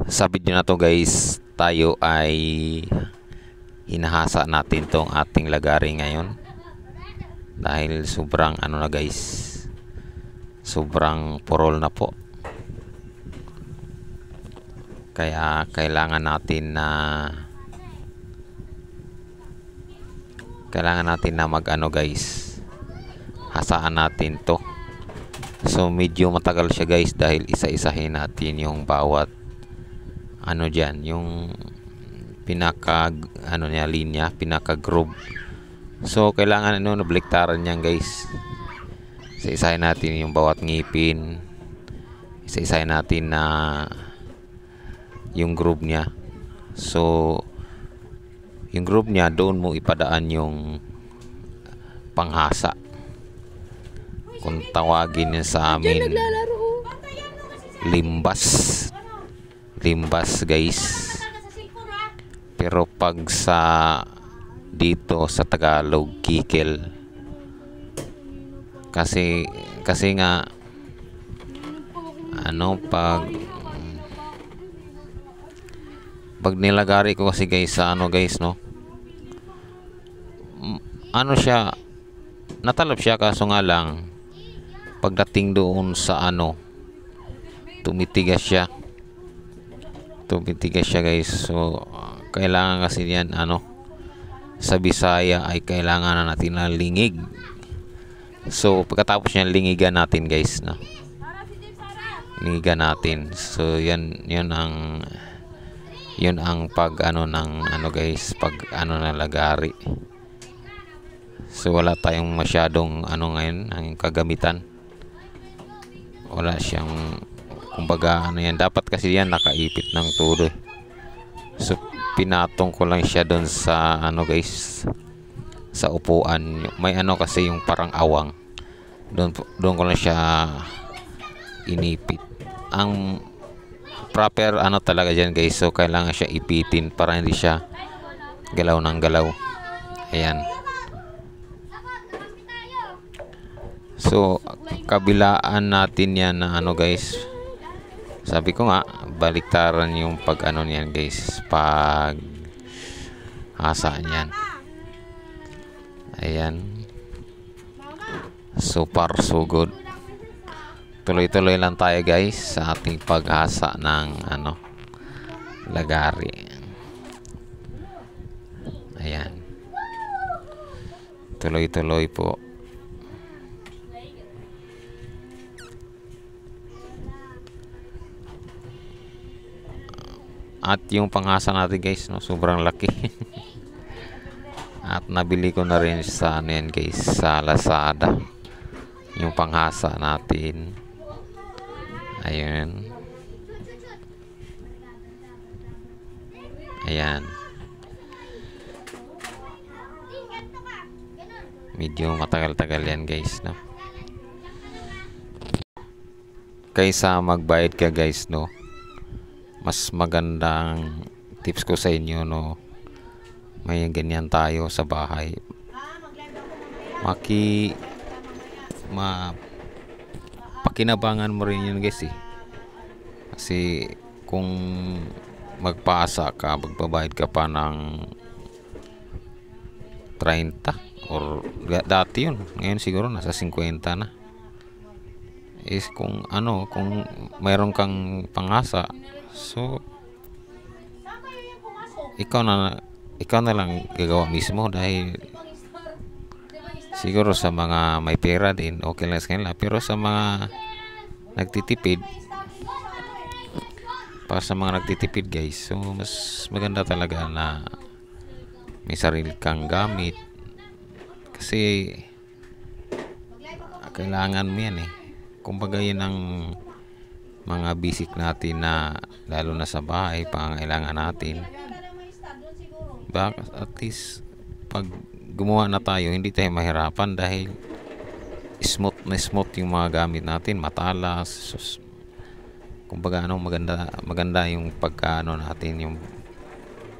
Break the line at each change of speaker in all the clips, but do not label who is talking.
Sa video na to guys, tayo ay hinahasa natin tong ating lagari ngayon dahil sobrang ano na guys, sobrang purol na po, kaya kailangan natin na mag ano guys, hasaan natin to. So medyo matagal siya guys dahil isa-isahin natin yung bawat ano dyan, yung pinaka ano niya, linya, pinaka groove. So kailangan ano, nabaliktaran niyan guys. Isa-isahin natin yung bawat ngipin, isa-isahin natin na yung groove niya. So yung groove niya, doon mo ipadaan yung panghasa, kung tawagin niya sa amin limbas guys, pero pag sa dito sa Tagalog, kikil. Kasi nga ano, pag nilagari ko kasi guys sa ano guys, no, ano siya, natalab siya, kaso nga lang pagdating doon sa ano, tumitigas siya guys. So kailangan kasi yan ano, sa Bisaya ay kailangan na natin na lingig. So pagkatapos niyan, lingigan natin guys, no, lingigan natin. So yun ang pag ano ng ano guys, pag ano na lagari. So wala tayong masyadong ano ngayon ang kagamitan, wala siyang, kumbaga ano yan, dapat kasi yan nakaipit ng todo. So pinatong ko lang siya doon sa ano guys, sa upuan. May ano kasi yung parang awang, doon ko lang siya inipit. Ang proper ano talaga dyan guys, so kailangan siya ipitin para hindi siya galaw ng galaw. Ayan. So kabilaan natin yan na ano guys, sabi ko nga baliktaran yung pag ano niyan guys, pag hasa niyan. Ayan. So far so good. Tuloy-tuloy lang tayo guys sa ating paghasa ng ano, lagari. Ayan. Tuloy-tuloy po. At yung panghasa natin guys, no, sobrang laki. At nabili ko na rin sa ano yan guys, sa Lazada, yung panghasa natin. Ayun. Ayan. Medyo matagal-tagal yan guys, no. Kaysa magbayad ka guys, no, mas magandang tips ko sa inyo, no, may ganyan tayo sa bahay. Pakinabangan mo rin yun guys, eh. Kasi kung magpasa ka, magbabayad ka pa ng 30, or dati yun, ngayon siguro nasa 50 na. Is kung ano, kung mayroon kang panghasa, so ikaw na lang gagawa mismo, dahil siguro sa mga may pera din okay lang sa kanila, pero sa mga nagtitipid, para sa mga nagtitipid guys, so mas maganda talaga na may sarili kang gamit, kasi kailangan mo yan, eh. Kumbaga yun ang mga basic natin, na lalo na sa bahay, pangangailangan natin. At least pag gumawa na tayo, hindi tayo mahirapan, dahil smooth yung mga gamit natin, matalas. Kumbaga ano, maganda yung pagkaano natin, yung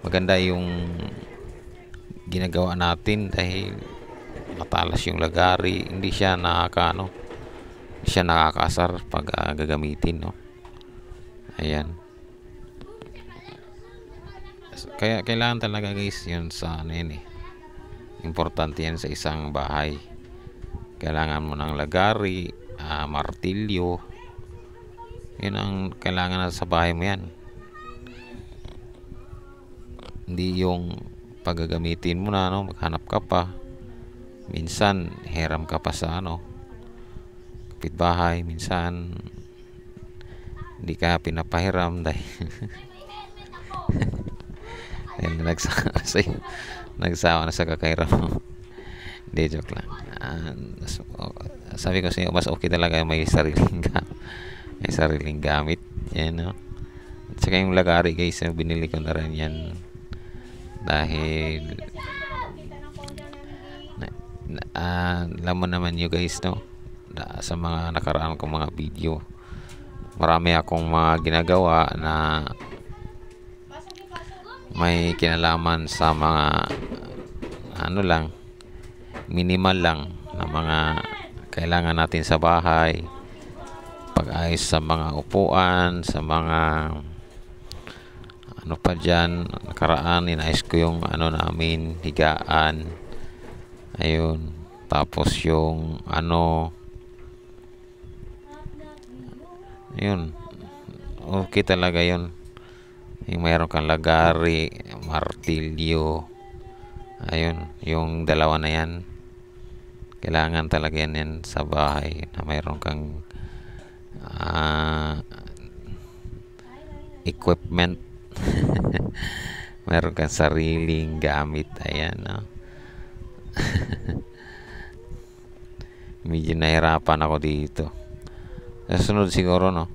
maganda yung ginagawa natin, dahil matalas yung lagari, hindi siya nakakasar pag gagamitin, no. Ayan. Kaya kailangan talaga guys yun sa ano yun eh. Importante yan sa isang bahay. Kailangan mo ng lagari, martilyo. Yun ang kailangan na sa bahay mo yan. Hindi yung paggagamitin mo na ano, maghanap ka pa. Minsan hiram ka pa sa ano, kapitbahay. Minsan hindi ka pinapahiram dahil nagsawa na sa kakahiram mo. Hindi, joke lang. Sabi ko sa inyo, mas okay talaga may sariling gamit yan, no? At saka yung lagari guys, binili ko na rin yan dahil alam mo naman nyo guys, no, sa mga nakaraan kong mga video, marami akong mga ginagawa na may kinalaman sa mga ano lang, minimal lang na mga kailangan natin sa bahay, pag-ayos sa mga upuan, sa mga ano pa dyan. Nakaraan inayos ko yung ano namin, higaan, ayun. Tapos yung ano, ayun, okay talaga yun. Yung mayroon kang lagari, martilyo, ayun, yung dalawa na yan, kailangan talaga yan sa bahay, na mayroon kang equipment. Mayroon kang sariling gamit. Ayan, no? Medyo nahirapan ako dito. Sa sunod siguro, no,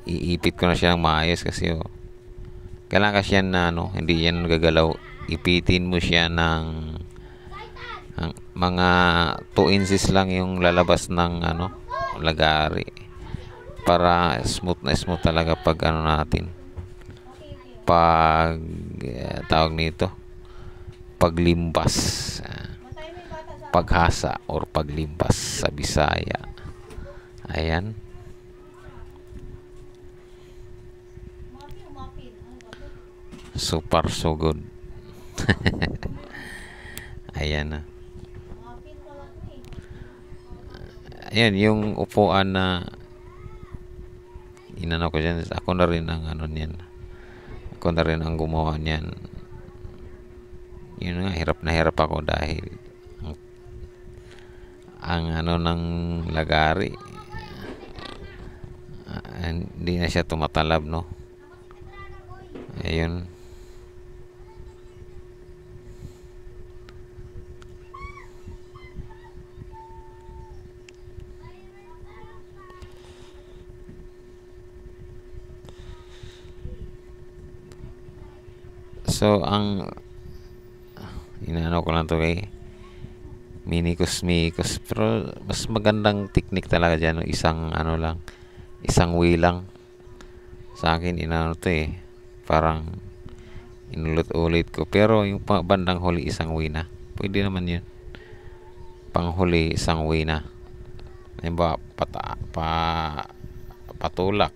iipit ko na siya ng maayos kasi kailangan kasi yan na ano, hindi yan gagalaw. Ipitin mo siya ng mga 2 inches lang yung lalabas ng ano, lagari, para smooth na smooth talaga pag ano natin, pag tawag nito, paglimbas, paghasa or paglimbas sa Bisaya. Ayan. Super so good. Ayan na. Ayan yung upuan na inano ko dyan. Ako na rin ang ano niyan. Ako na rin ang gumawa niyan. Yun nga, hirap na hirap ako dahil ang ano ng lagari, hindi na siya tumatalab, no? Ayun. So ang inaano ko lang to kay minikos, pero mas magandang technique talaga dyan, no? Isang ano lang, isang way lang. Sa akin inaano to parang inulit-ulit ko, pero yung bandang huli isang way na, pwede naman yun. Panghuli isang way na, diba, patulak.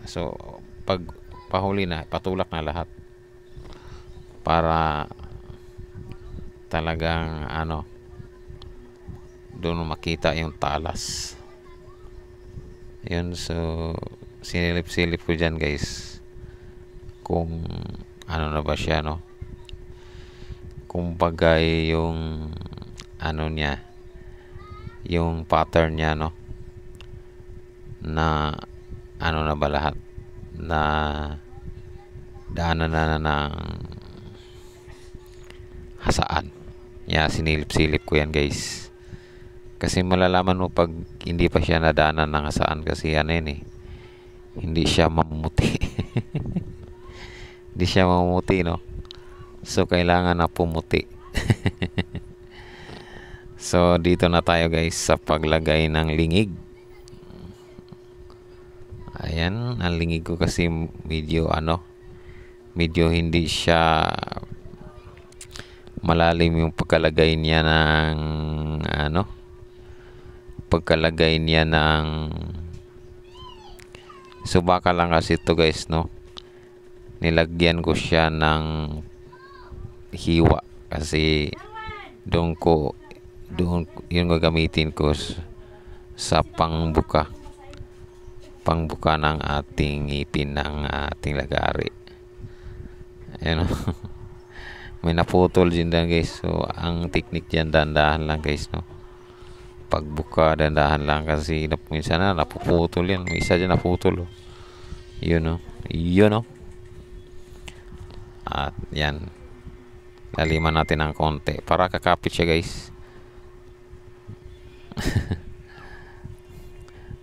So pag pahuli na, patulak na lahat para talagang ano, doon makita yung talas. Yun, so sinilip-silip ko dyan guys kung ano na ba siya, no, kung bagay yung ano niya, yung pattern niya, no, na ano na ba lahat, na daanan na ng hasaan. Sinilip-silip ko yan guys, kasi malalaman mo pag hindi pa siya nadaanan ng hasaan, kasi ano yun hindi siya mamumuti. Hindi siya mamumuti, no, so kailangan na pumuti. So dito na tayo guys sa paglagay ng lingig. Ayan, ang lingig ko kasi medyo medyo hindi siya malalim yung pagkalagay niya ng pagkalagay niya ng subaka lang kasi ito guys, no. nilagyan ko siya ng hiwa kasi doon yung gagamitin ko sa pangbuka ng ating ngipin ng ating lagari. Ayan, no? May naputol din guys. So ang technique dyan, dahan-dahan lang guys, no? Pagbuka, dahan-dahan lang kasi minsan na napuputol yan. May isa dyan naputol, oh. Yun, no? Yun, no? At yan, laliman natin ng konti para kakapit siya guys.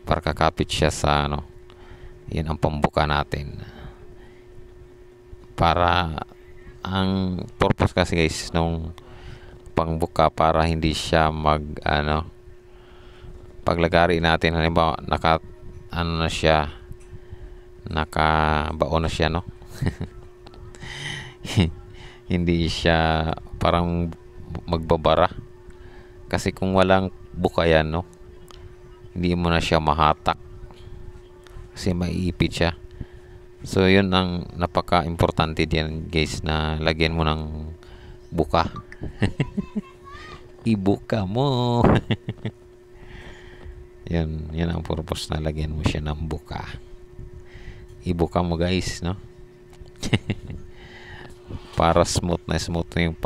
Para kakapit siya sa yan ang pambuka natin. Para ang purpose kasi guys nung pangbuka, para hindi siya paglagari natin, halimbawa na siya, nakabaon na siya, no? Hindi siya parang magbabara, kasi kung walang buka yan, no, hindi mo na siya mahatak kasi maiipit siya. So yun ang napaka-importante diyan guys, na lagyan mo ng buka. Ibuka mo. Yan ang purpose, na lagyan mo siya ng buka. Ibuka mo guys, no? Para smooth na yung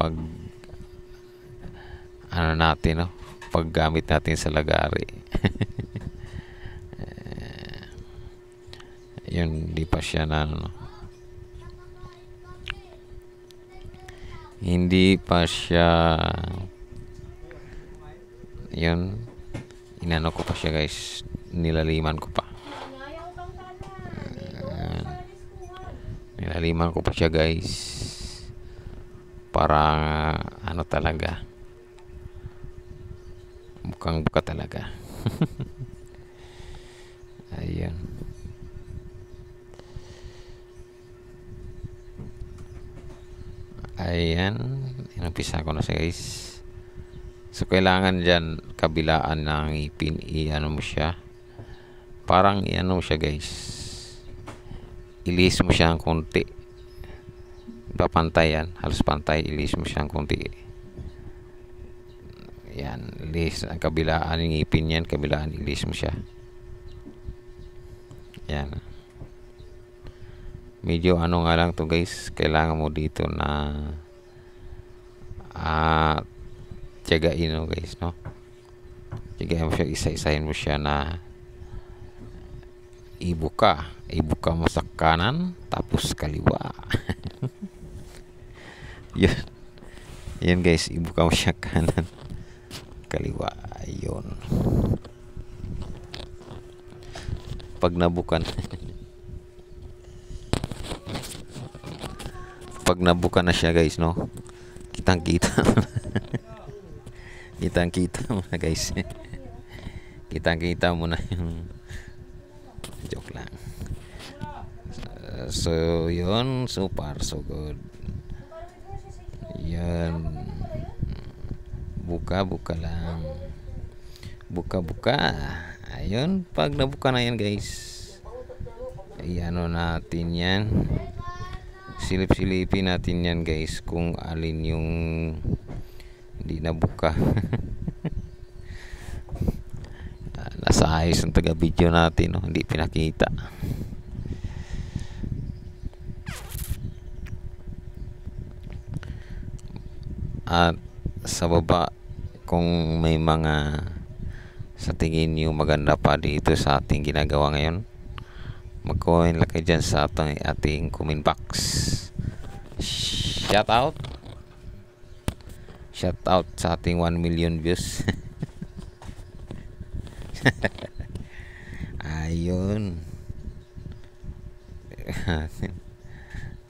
natin, no? Paggamit natin sa lagari. Yun, hindi pa siya hindi pa siya, yun, inano ko pa siya guys, nilaliman ko pa. Nilaliman ko pa siya guys, para talaga, mukhang buka talaga. Ayan. Ayan, inumpisa ko na siya guys. So kailangan dyan kabilaan ng ngipin, i-ano mo siya, parang i-ano mo siya guys, ilis mo siya ng konti, papantay yan, halos pantay, ilis mo siya ng konti. Yan, ilis ang kabilaan ng ngipin yan, kabilaan, ilis mo siya. Yan, medyo ano nga lang to guys, kailangan mo dito na tiyagain, no guys, no? Tiyagain mo siya, isa-isahin mo siya na ibuka mo sa kanan tapos kaliwa. yan guys, ibuka mo siya kanan kaliwa. Ayun, pag nabukan pag nabuka na siya guys, no, kitang-kita kitang-kita mo na guys. Kitang-kita mo na yung joke lang. So yun, so far so good. Yan, buka lang, buka. Ayun, pag nabuka na yan guys, ayano natin yan, silip-silipin natin yan guys, kung alin yung hindi nabuka. Nasa ayos ng taga video natin, no? Hindi pinakita. At sa baba, kung may mga sa tingin nyo maganda pa dito sa ating ginagawa ngayon, mag-comment lang kayo dyan sa ating comment box. Shout out sa ating 1 million views. Ayun.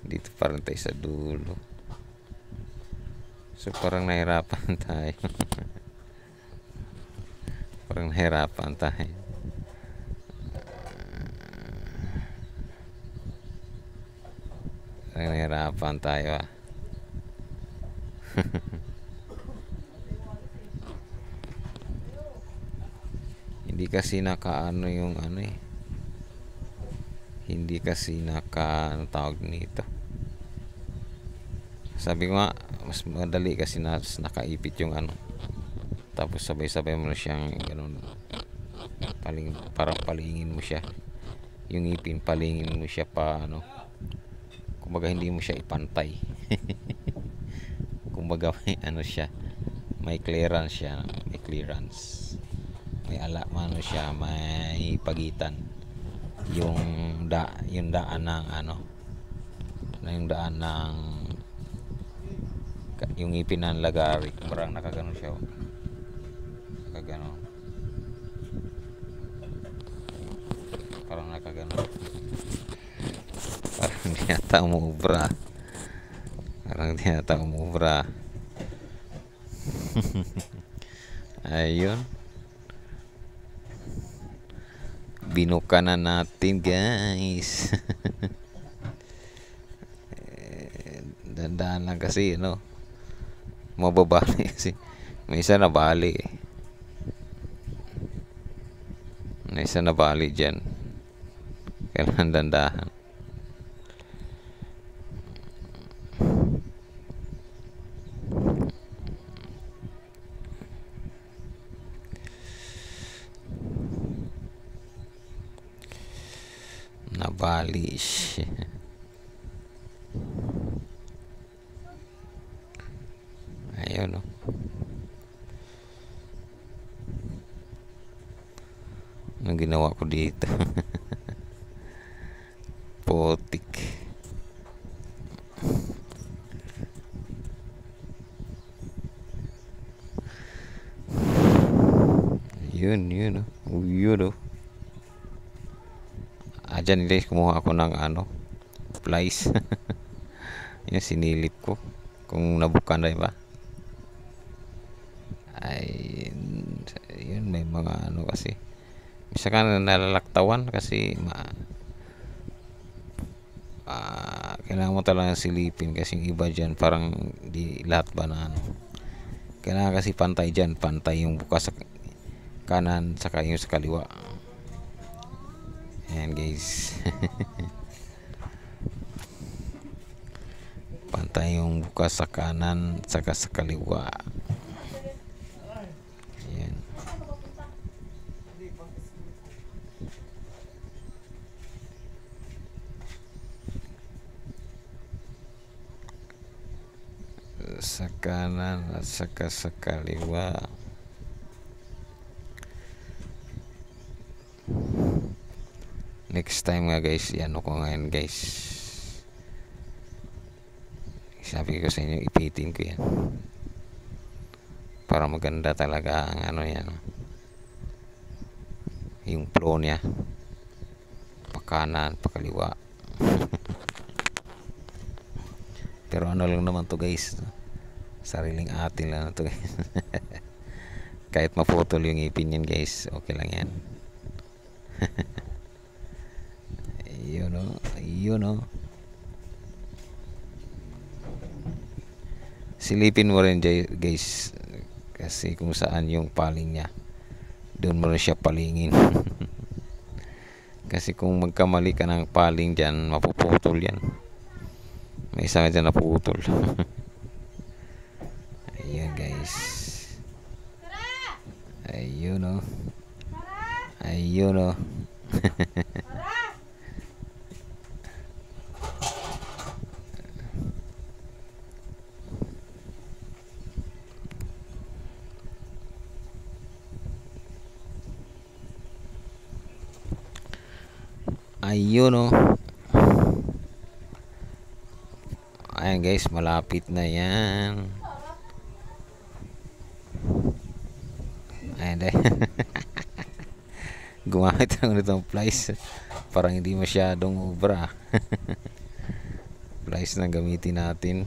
Dito parang tayo sa dulo. So parang nahirapan tayo. Parang nahirapan tayo. Nahirapan tayo, Hindi kasi nakaano yung Hindi kasi ano tawag nito. Sabi ko nga, mas madali kasi nakaipit yung ano. Tapos sabay-sabay mo na siyang ganun. Parang palingin mo siya. Yung ipin, palingin mo siya pa ano. Kumbaga hindi mo siya ipantay. Kumbaga may ano siya. May clearance siya. May clearance. May ano siya. May pagitan. Yung daan ng ano. Yung daan ng yung ipin ng lagari. Parang nakaganon siya. Nakaganon. Parang nakaganon. Parang di nata umubra. Parang di nata umubra. Ayun. Binuka na natin, guys. Dandaan lang kasi, no? Mababali kasi. May isa na bali. May isa na bali dyan. Kailangan dandahan. Nabali siya. Ayun, no? Anong ginawa ko dito? Potik. Yun, no? Yun, no? Dyan guys, kumuha ako ng ano, plies. Yung sinilip ko. Kung nabukan na ba? Ay, yun, may mga ano kasi. Isa ka na nalalaktawan kasi kailangan mo talagang silipin kasi yung iba dyan parang di lahat ba na ano. Kailangan kasi pantay dyan. Pantay yung bukas sa kanan saka yung sa kaliwa. Ayan guys. Pantay yung bukas sa kanan saka sa kaliwa. Ayan. Sa kanan at saka sa kaliwa. Next time nga guys, yan ko ngayon guys. Sabi ko sa inyo, ipitin ko yan. Para maganda talaga ang ano yan. Yung flow niya. Pakanan, pakaliwa. Pero ano lang naman to guys. Sariling atin lang to guys. Kahit maputol yung ipin yan guys, okay lang yan. Yun o. Silipin mo rin guys. Kasi kung saan yung paling niya, doon mo rin siya palingin. Kasi kung magkamali ka ng paling dyan, mapuputol yan. May isa nga dyan naputol. Ayan guys. Ayun o. Ayun o. Ayun o. Ayan guys, malapit na yan. Ayan dahil. Gumamit lang nitong plies. Parang hindi masyadong obra. Plies na gamitin natin.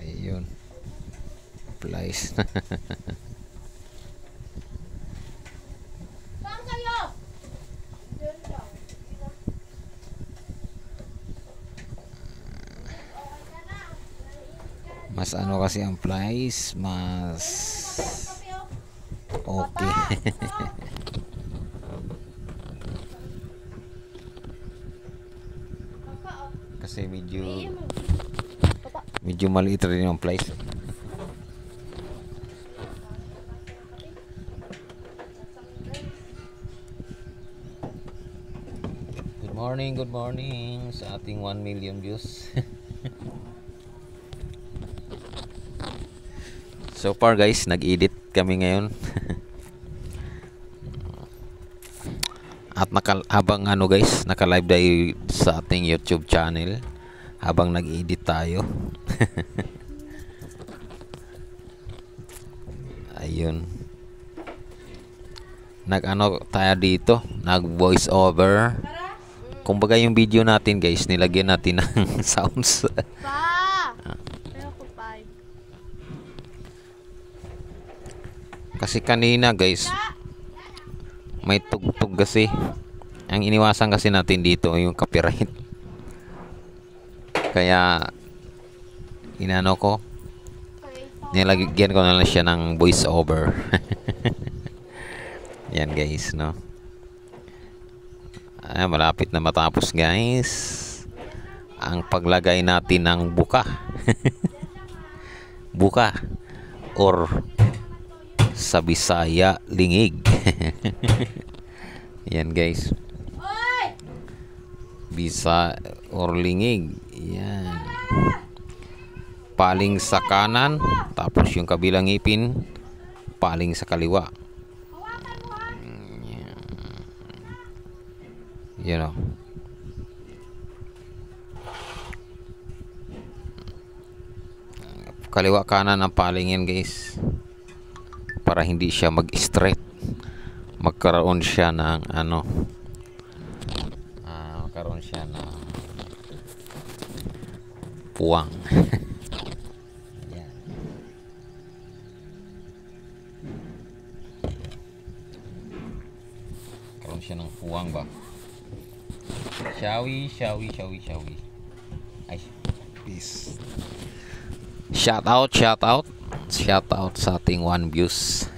Ayun. Plies. Mas ano kasi ang plies, mas okay. Kasi medyo maliit rin yung place. Good morning sa ating 1 million views. So far guys, nag-edit kami ngayon. At habang ano guys, naka-live tayo sa ating YouTube channel habang nag-edit tayo. Ayun. Nag-ano tayo dito, nag-voice over. Kumbaga yung video natin guys, nilagyan natin ng sounds. Kasi kanina guys, may tugtog kasi. Ang iniwasan kasi natin dito yung copyright. Kaya inano ko, nilagyan ko na lang siya ng voice over. Yan guys, no. Ay, malapit na matapos guys ang paglagay natin ng buka. Buka or sa Bisaya lingig. Yan guys, bisa or lingig. Yan, paling sa kanan, tapos yung kabilang ngipin paling sa kaliwa. You know, kaliwa kanan ang palingin guys, para hindi siya mag-straight, magkaroon siya ng ano, magkaroon siya ng puwang. Yan. Magkaroon siya ng puwang ba. Shawi. Ay, peace. Shout out sa ating 1 views.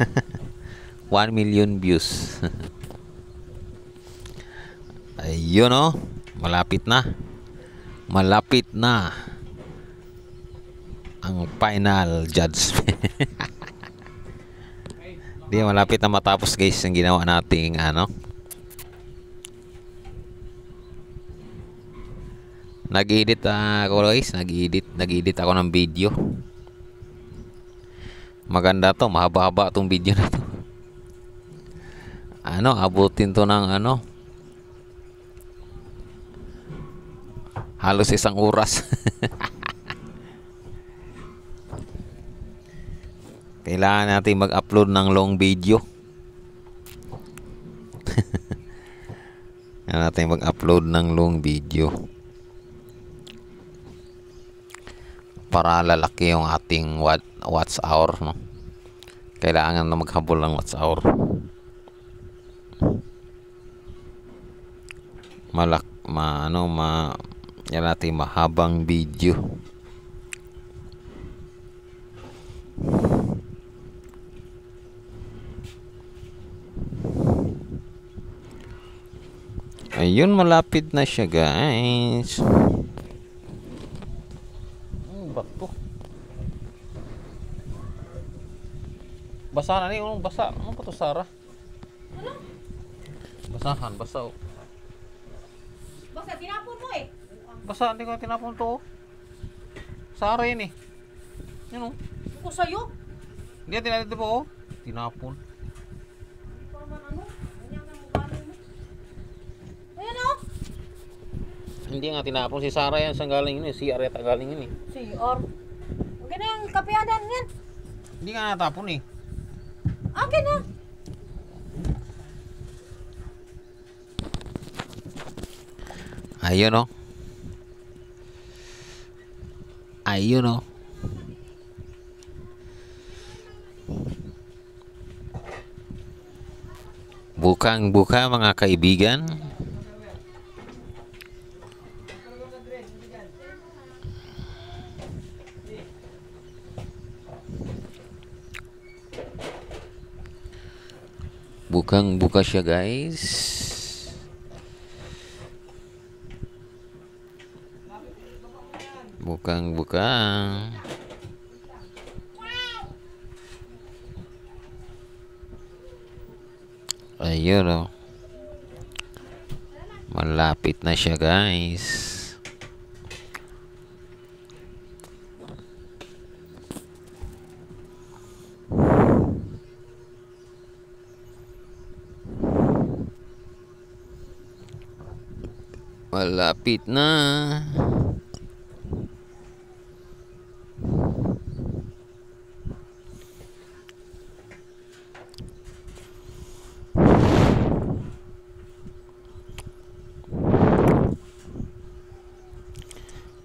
1 million views. Ayun oh, malapit na ang final judgment. Di, malapit na matapos guys ang ginawa nating ano. Nag-edit ako guys, nag-edit ako ng video. Maganda to, mahaba-haba tong video na to. Ano, abutin to ng ano, halos 1 oras. Kailangan natin mag-upload ng long video. Kailangan natin mag-upload ng long video para lalaki yung ating watch hour, no? Kailangan na maghabol ng watch hour. Yan natin mahabang video. Ayun, malapit na siya guys. Bato. Basa na ni, unong basa. Ano pa to, Sarah? Ano? Basahan, basa oh.
Basa, tinapon mo eh.
Basa, hindi ko tinapon to oh. Sarah yun eh. Yun oh.
Ako sa'yo?
Hindi, tinapon po oh. Tinapon.
Parang ano? Ganyan ang mukha mo. Ayan oh.
Hindi nga tinapon, si Sarah yan. Saan galing yun eh? Si Areta galing yun eh.
CR. Huwag na yung kapiadan yan.
Hindi nga natapon eh.
Akin na.
Ayun oh. Ayun oh. Bukang-buka mga kaibigan. Bukang-buka siya guys. Bukang-bukang. Ayun oh. Malapit na siya guys. Malapit na.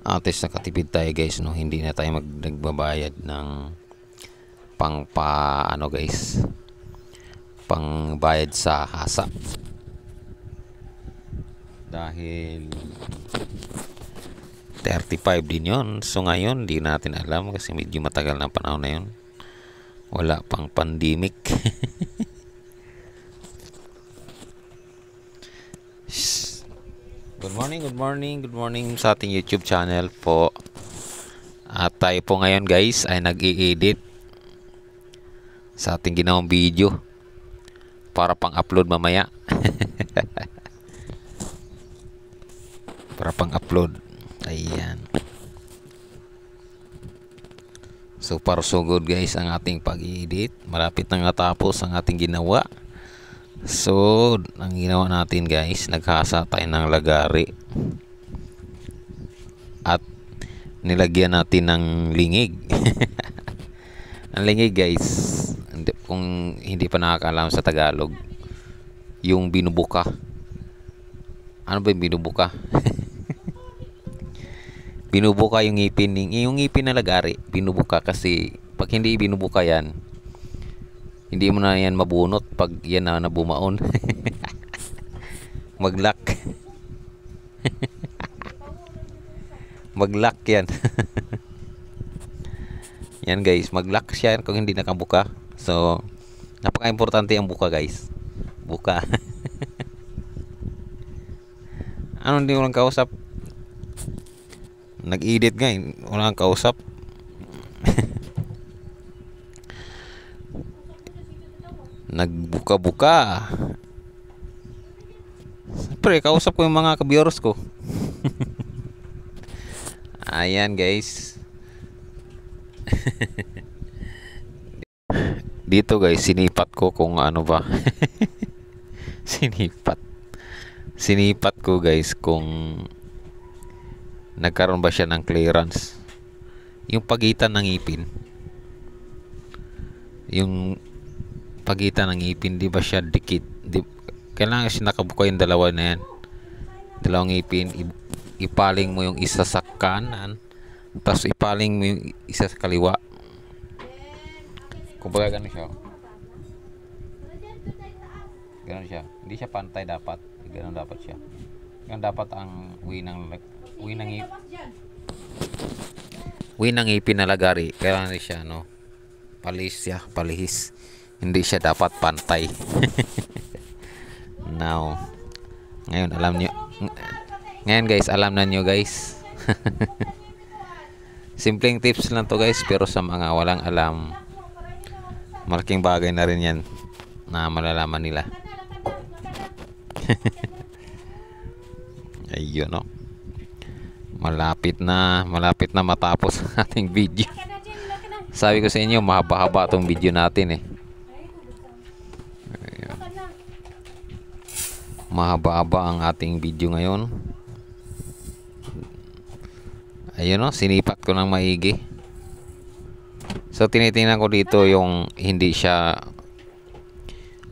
Atis nakatipid tayo guys, no? Hindi na tayo nagbabayad ng ano guys, pang bayad sa hasa. Dahil 35 din yon. So ngayon di natin alam kasi medyo matagal na panahon na yon. Wala pang pandemic. Good morning sa ating YouTube channel po. At tayo po ngayon guys ay nag-i-edit sa ating ginawang video para pang-upload mamaya. Para pang-upload. Ayan. So far so good guys ang ating pag-i-edit. Malapit na natapos ang ating ginawa. So, ang ginawa natin guys, naghasa tayo ng lagari at nilagyan natin ng lingig. Ang lingig guys, kung hindi pa nakakaalam sa Tagalog, yung binubuka. Ano ba yung binubuka? Binubuka yung ngipin na lagari, binubuka kasi pag hindi binubuka yan, hindi mo na yan mabunot pag yan na bumaon. Mag-lock. Mag-lock yan. Yan guys, mag-lock siya kung hindi nakabuka. So, napaka-importante ang buka guys. Buka. Ano, hindi mo lang kausap? Nag-edit nga, wala kang kausap. Nagbuka-buka. Siyempre, kausap ko yung mga ka-viewers ko. Ayan guys. Dito guys, sinipat ko kung ano ba. Sinipat ko guys kung nagkaroon ba siya ng clearance. Yung pagitan ng ngipin. Yung pagitan ng ngipin, di ba siya dikit? Kailangan siya nakabuka yung dalawa na yan. Dalawang ngipin, ipaling mo yung isa sa kanan, tapos ipaling mo yung isa sa kaliwa. Kumbaga gano'n siya. Gano'n siya. Hindi siya pantay dapat. Gano'n dapat siya. Gano'n dapat ang uwi ng ngipin na lagari. Kailangan siya, no? Palihis. Hindi siya dapat pantay. Now, ngayon guys, alam na nyo guys. Simpleng tips lang to guys, pero sa mga walang alam, malaking bagay na rin yan na malalaman nila. Ayun no. Malapit na matapos ang ating video. Sabi ko sa inyo, mahaba-haba itong video natin eh. Mahaba-haba ang ating video ngayon. Ayun no, sinipat ko ng maigi. So tinitingnan ko dito yung hindi siya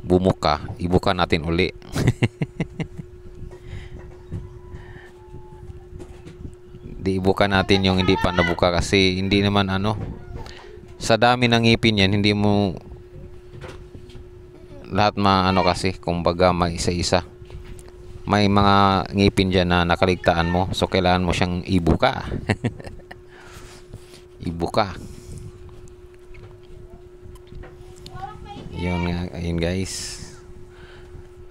bumuka. Ibuka natin uli. Di ibuka natin yung hindi pa nabuka kasi hindi naman ano, sa dami ng ngipin yan, hindi mo lahat maano kasi, kumbaga may isa-isa. May mga ngipin dyan na nakaligtaan mo. So, kailangan mo siyang ibuka. Ibuka. Yun guys.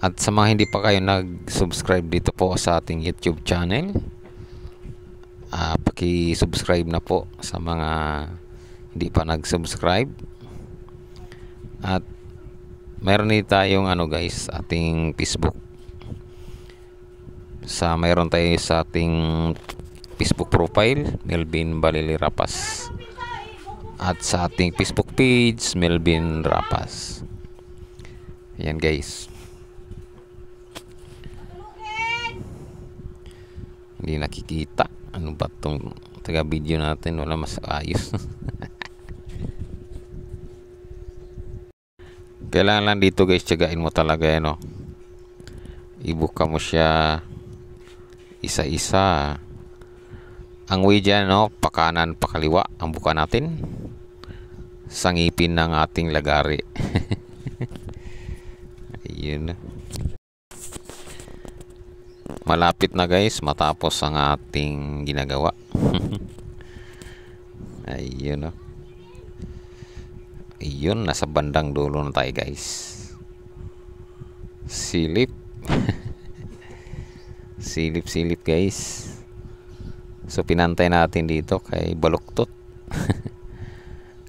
At sa mga hindi pa kayo nag-subscribe dito po sa ating YouTube channel, paki-subscribe na po sa mga hindi pa nag-subscribe. At meron din tayong guys, ating Facebook. Mayroon tayo sa ating Facebook profile, Melvin Balili Rapas. At sa ating Facebook page, Melvin Rapas. Ayan guys. Hindi nakikita. Ano ba itong taga-video natin? Wala mas ayos. Kailangan lang dito guys, tiyagain mo talaga yan, ibuka mo siya isa-isa. Ang way dyan, pakanan, pakaliwa ang buka natin sa ngipin ng ating lagari. Ayun. Malapit na guys matapos ang ating ginagawa. Ayun. Ayun, nasa bandang dulo na tayo guys. Silip. Silip guys. So pinantay natin dito kay baluktot.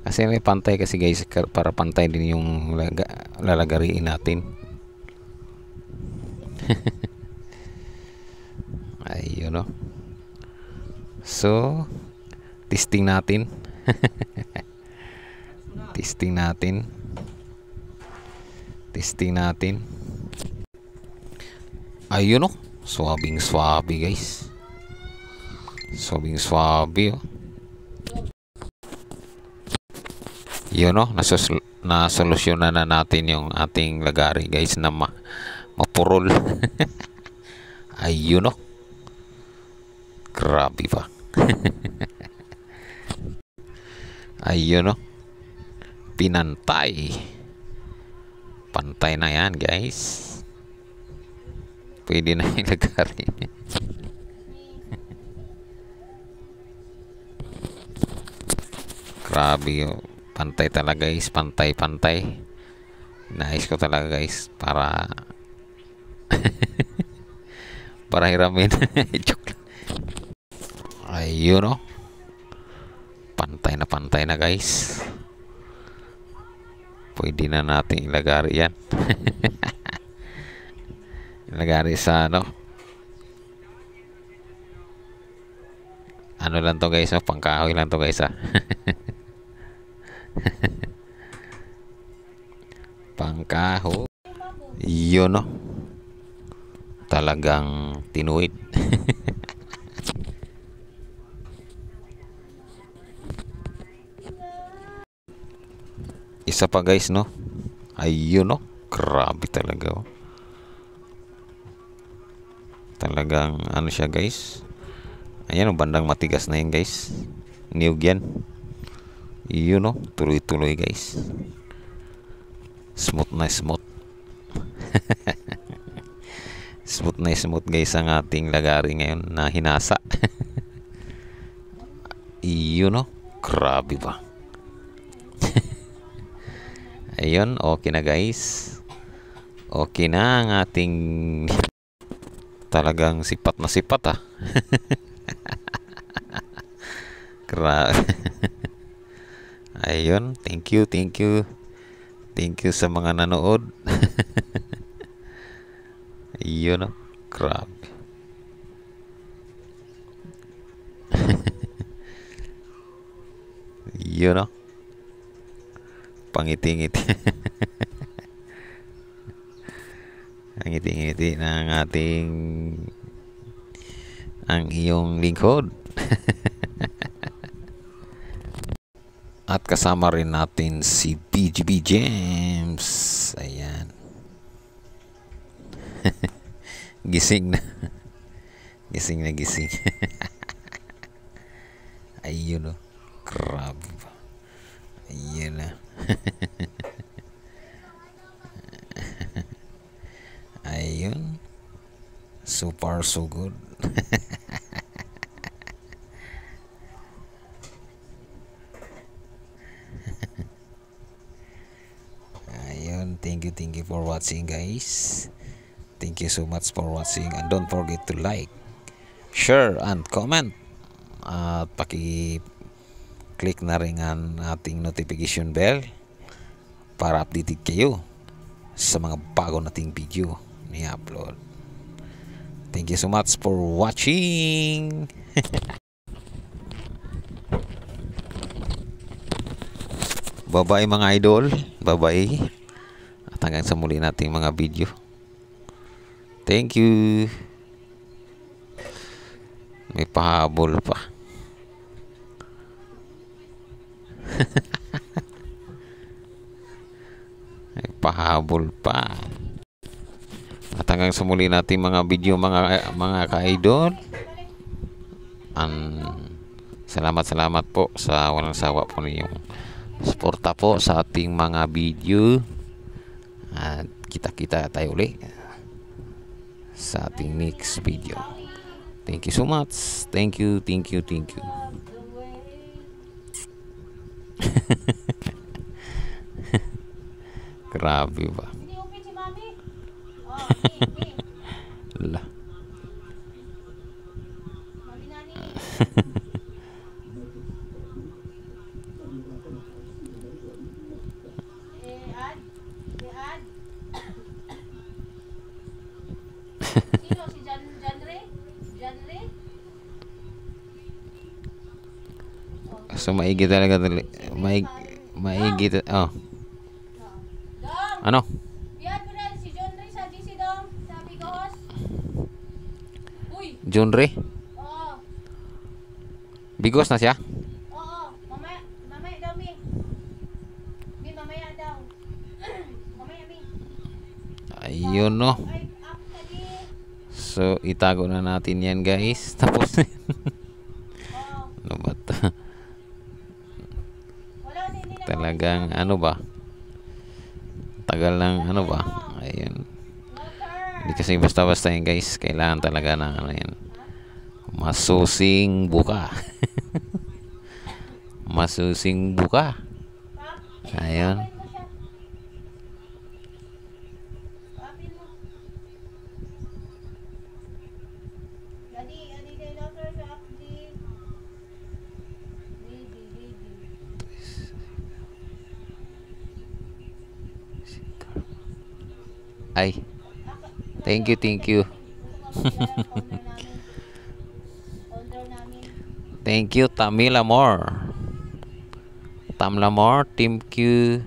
Kasi may pantay kasi guys, para pantay din yung lalagariin natin. Ayun. So testing natin. Testing natin. Ayun, swabing guys. Swabing yun, nasolusyonan na natin yung ating lagari guys na mapurol. Ayun, grabe pa. Ayun, pinantay. Pantay na yan guys. Pwede na yung lagari. Grabe, pantay talaga guys, pantay. Nais ko talaga guys para para hiramin. Joke lang. Ayun, pantay na guys. Pwede na natin ilagari yan. Ilagari sa ano lang to guys, pangkahoy lang to guys. Pangkahoy. Yun, talagang tinuid. Isa pa guys, ayun, grabe talaga. Talagang ano siya guys. Ayan, bandang matigas na yun guys. Niyog yan. Yun, tuloy-tuloy guys. Smooth na smooth. Smooth na smooth guys ang ating lagari ngayon na hinasa. Yun, grabe ba. Ayun, okay na guys. Okay na ang ating talagang sipat na sipat Ayun, thank you sa mga nanood. Ayun, grabe. Ayun, pangiti-ngiti. Ang ngiti-ngiti ng ang iyong lingkod. At kasama rin natin si BGB James. Ayan. Gising na. Gising. Ayun, grabe ba. Ayun na. Ayun. So far so good. Ayun, thank you for watching guys. Thank you so much for watching, and don't forget to like, share and comment. at paki-click na rin ang ating notification bell para updated kayo sa mga bago nating video ni upload. Thank you so much for watching. Bye-bye mga idol. Bye-bye. At hanggang sa muli nating mga video. Thank you. May pahabol pa. May pahabol pa. At hanggang sa muli nating mga video mga ka-idol. Salamat po sa walang sawa po ninyong suporta po sa ating mga video. At kita-kita tayo ulit sa ating next video. Thank you so much. Thank you. Grabe ba?
Hindi upit si Mami.
Lah.
Mami nani. Ad. Sino si Janre?
So maigi talaga maigi. Oh.
Dong.
Ano?
Yan mo na si Janre sa GC Dong. Sabi ko host. Uy.
Junre?
Oo.
Bigos na siya?
Oo. Mamaya daw mi. Mamaya daw. Mamaya mi.
Ayun no.
Ay, up tadi.
So itago na natin yan guys. Tapos
Oo.
ano ba to?
Wala hindi na.
Talagang ano ba? Tagal ng ano ba? Ayun. Hindi kasi basta-basta yan guys. Kailangan talaga ng ano yan. Masusing buka. Masusing buka. Ayun. Ay. Thank you. Thank you Tamila More. Thank you.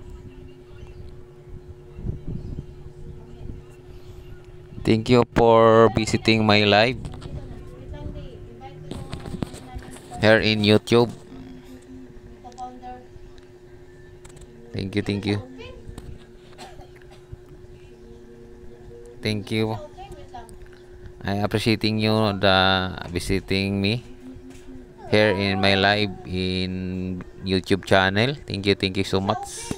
Thank you for visiting my live here in YouTube. Thank you. Thank you. I appreciating you the visiting me here in my live in YouTube channel. Thank you so much.